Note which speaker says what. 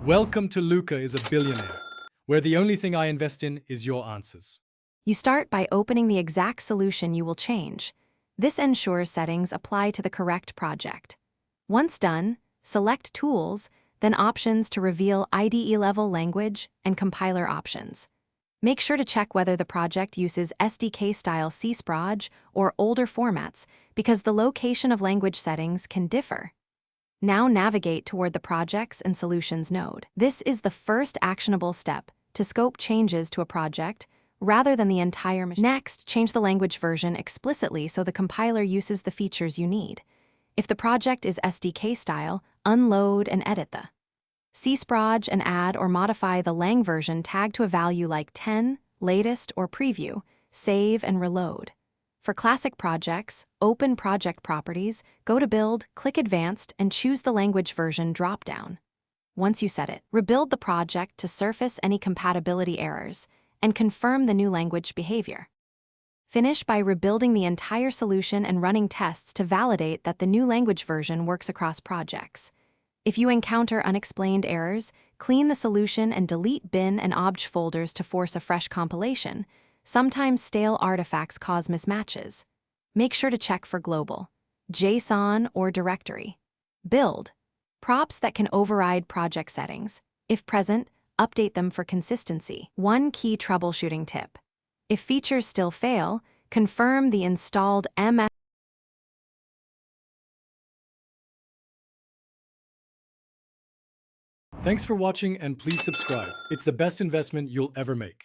Speaker 1: Welcome to Luca is a Billionaire, where the only thing I invest in is your answers.
Speaker 2: You start by opening the exact solution you will change. This ensures settings apply to the correct project. Once done, select Tools, then Options to reveal IDE-level language and compiler options. Make sure to check whether the project uses SDK-style CSproj or older formats, because the location of language settings can differ. Now navigate toward the Projects and Solutions node. This is the first actionable step to scope changes to a project rather than the entire machine. Next, change the language version explicitly so the compiler uses the features you need. If the project is SDK style, unload and edit the CSproj and add or modify the lang version tag to a value like 10, latest, or preview, save and reload. For classic projects, open Project Properties, go to Build, click Advanced, and choose the language version dropdown. Once you set it, rebuild the project to surface any compatibility errors and confirm the new language behavior. Finish by rebuilding the entire solution and running tests to validate that the new language version works across projects. If you encounter unexplained errors, clean the solution and delete bin and obj folders to force a fresh compilation. Sometimes stale artifacts cause mismatches. Make sure to check for global, JSON, or directory. Build props that can override project settings. If present, update them for consistency. One key troubleshooting tip: if features still fail, confirm the installed MS.
Speaker 1: Thanks for watching and please subscribe. It's the best investment you'll ever make.